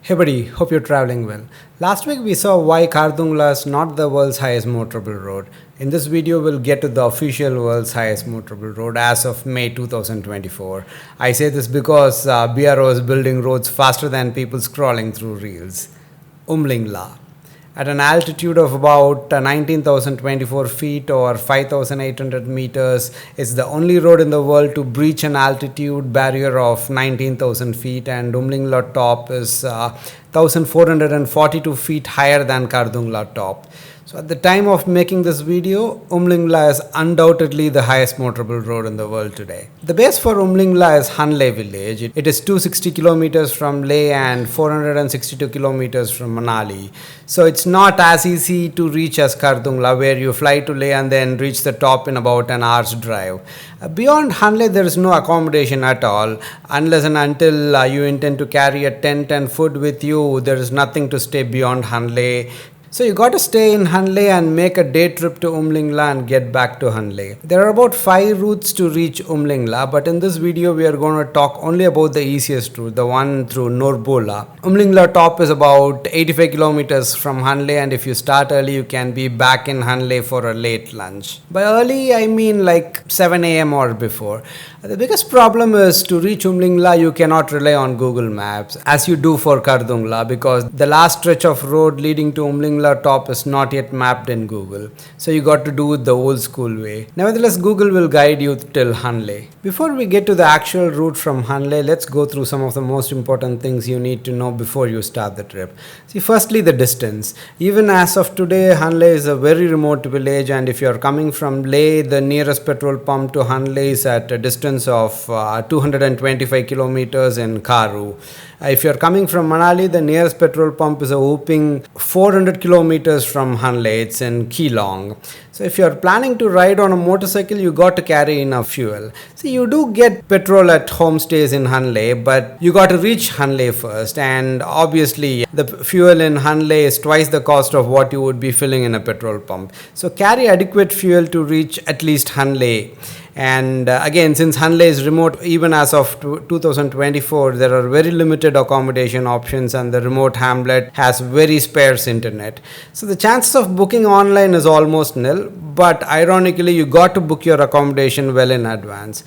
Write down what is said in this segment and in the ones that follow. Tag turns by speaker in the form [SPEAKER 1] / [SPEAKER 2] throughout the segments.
[SPEAKER 1] Hey buddy, hope you're traveling well. Last week we saw why Khardungla is not the world's highest motorable road. In this video we'll get to the official world's highest motorable road as of May 2024. I say this because BRO is building roads faster than people scrolling through reels. Umlingla. At an altitude of about 19,024 feet or 5,800 meters, it's the only road in the world to breach an altitude barrier of 19,000 feet, and Umlingla top is 1,442 feet higher than Khardungla top. So at the time of making this video, Umlingla is undoubtedly the highest motorable road in the world today. The base for Umlingla is Hanle village. It is 260 kilometers from Leh and 462 kilometers from Manali. So it's not as easy to reach as Khardungla, where you fly to Leh and then reach the top in about an hour's drive. Beyond Hanle, there is no accommodation at all. Unless and until you intend to carry a tent and food with you, there is nothing to stay beyond Hanle. So you got to stay in Hanle and make a day trip to Umlingla and get back to Hanle. There are about 5 routes to reach Umlingla, but in this video we are going to talk only about the easiest route, the one through Norbola. Umlingla top is about 85 kilometers from Hanle, and if you start early you can be back in Hanle for a late lunch. By early I mean like 7 a.m. or before. The biggest problem is to reach Umlingla you cannot rely on Google Maps as you do for Khardungla, because the last stretch of road leading to Umlingla top is not yet mapped in Google. So you got to do it the old school way. Nevertheless, Google will guide you till Hanle. Before we get to the actual route from Hanle, let's go through some of the most important things you need to know before you start the trip. See, firstly, the distance. Even as of today, Hanle is a very remote village, and if you're coming from Leh, the nearest petrol pump to Hanle is at a distance of 225 kilometers in Karu. If you're coming from Manali, the nearest petrol pump is a whopping 400 kilometers from Hanle. It's in Keelong. So if you're planning to ride on a motorcycle, you got to carry enough fuel. See, you do get petrol at homestays in Hanle, but you got to reach Hanle first. And obviously, the fuel in Hanle is twice the cost of what you would be filling in a petrol pump. So carry adequate fuel to reach at least Hanle. And again, since Hanle is remote, even as of 2024, there are very limited accommodation options, and the remote hamlet has very sparse internet. So the chances of booking online is almost nil, but ironically, you got to book your accommodation well in advance.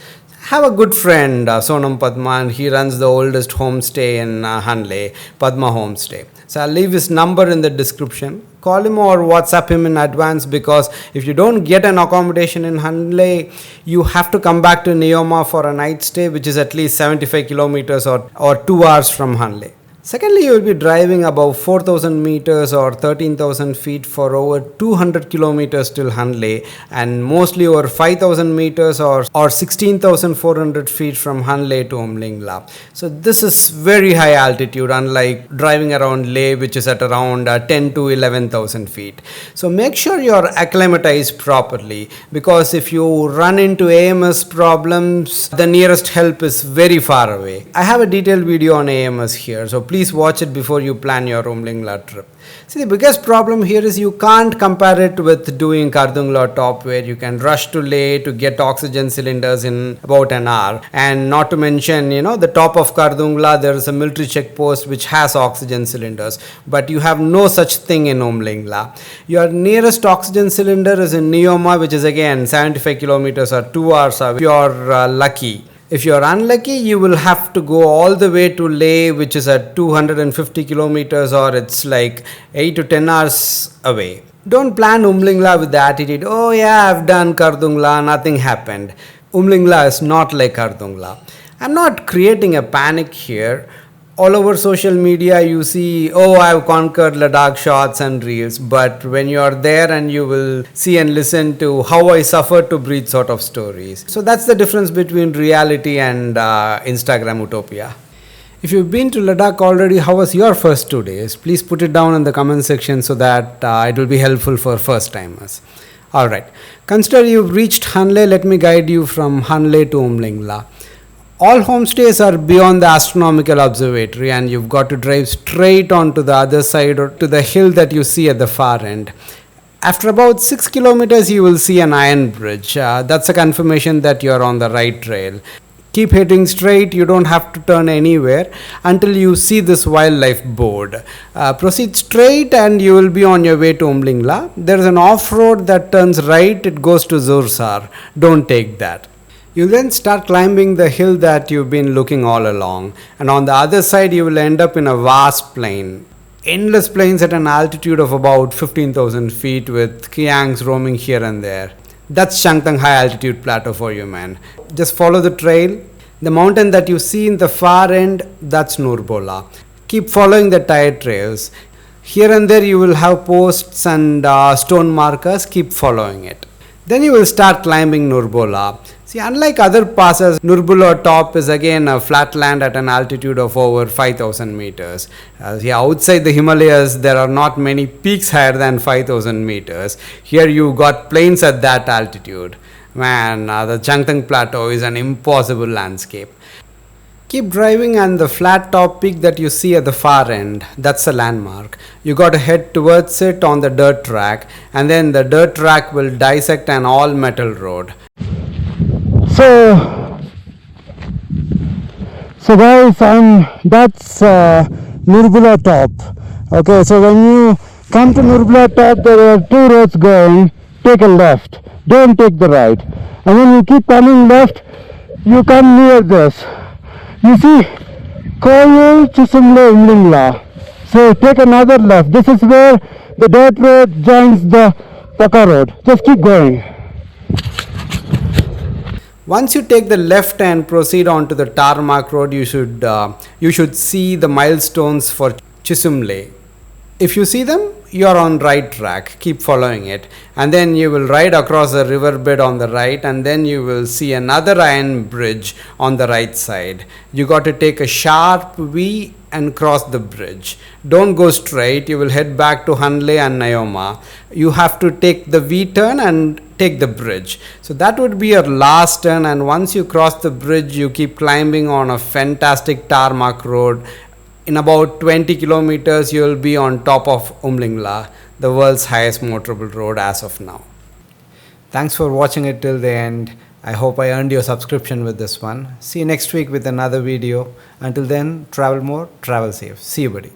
[SPEAKER 1] Have a good friend, Sonam Padma, and he runs the oldest homestay in Hanle, Padma Homestay. So I'll leave his number in the description. Call him or WhatsApp him in advance, because if you don't get an accommodation in Hanle, you have to come back to Neoma for a night stay, which is at least 75 kilometers or 2 hours from Hanle. Secondly, you will be driving above 4,000 meters or 13,000 feet for over 200 kilometers till Hanle, and mostly over 5,000 meters or 16,400 feet from Hanle to Umlingla. So this is very high altitude, unlike driving around Leh, which is at around 10 to 11,000 feet. So make sure you're acclimatized properly, because if you run into AMS problems, the nearest help is very far away. I have a detailed video on AMS here, so please watch it before you plan your Umlingla trip. See, the biggest problem here is you can't compare it with doing Khardungla top, where you can rush to Leh to get oxygen cylinders in about an hour. And not to mention, the top of Khardungla, there is a military checkpost which has oxygen cylinders, but you have no such thing in Umlingla. Your nearest oxygen cylinder is in Neoma, which is again 75 kilometers or 2 hours away if you're lucky. If you're unlucky, you will have to go all the way to Leh, which is at 250 kilometers, or it's like 8 to 10 hours away. Don't plan Umlingla with the attitude, oh yeah, I've done Khardungla, nothing happened. Umlingla is not like Khardungla. I'm not creating a panic here. All over social media you see, oh, I've conquered Ladakh shots and reels, but when you are there, and you will see and listen to how I suffered to breathe sort of stories. So that's the difference between reality and Instagram utopia. If you've been to Ladakh already, how was your first 2 days? Please put it down in the comment section so that it will be helpful for first timers. Alright, consider you've reached Hanle. Let me guide you from Hanle to Umlingla. All homestays are beyond the astronomical observatory, and you've got to drive straight on to the other side or to the hill that you see at the far end. After about 6 kilometers, you will see an iron bridge. That's a confirmation that you're on the right trail. Keep heading straight, you don't have to turn anywhere until you see this wildlife board. Proceed straight and you will be on your way to Umlingla. There is an off-road that turns right, it goes to Zorsar. Don't take that. You then start climbing the hill that you've been looking all along, and on the other side you will end up in a vast plain. Endless plains at an altitude of about 15,000 feet with kiangs roaming here and there. That's Changtang high altitude plateau for you, man. Just follow the trail. The mountain that you see in the far end, that's Nurbola. Keep following the tire trails. Here and there you will have posts and stone markers. Keep following it. Then you will start climbing Nurbola. See, unlike other passes, Nurbola top is again a flat land at an altitude of over 5,000 meters. Outside the Himalayas, there are not many peaks higher than 5,000 meters. Here you got plains at that altitude. Man, the Changtang Plateau is an impossible landscape. Keep driving and the flat top peak that you see at the far end, that's a landmark. You got to head towards it on the dirt track, and then the dirt track will dissect an all metal road.
[SPEAKER 2] So guys, that's Nurbola top. Okay, so when you come to Nurbola top, there are two roads going. Take a left, don't take the right. And when you keep coming left, you come near this. You see Koyal Chisumle Umlingla. So take another left. This is where the dirt road joins the Paka road. Just keep going.
[SPEAKER 1] Once you take the left and proceed on to the tarmac road, you should see the milestones for Chisumle. If you see them, you are on right track. Keep following it, and then you will ride across the riverbed on the right, and then you will see another iron bridge on the right side. You got to take a sharp V and cross the bridge. Don't go straight, you will head back to Hanle and Nyoma. You have to take the V turn and take the bridge. So that would be your last turn, and once you cross the bridge, you keep climbing on a fantastic tarmac road. In about 20 kilometers, you will be on top of Umlingla, the world's highest motorable road as of now. Thanks for watching it till the end. I hope I earned your subscription with this one. See you next week with another video. Until then, travel more, travel safe. See you, buddy.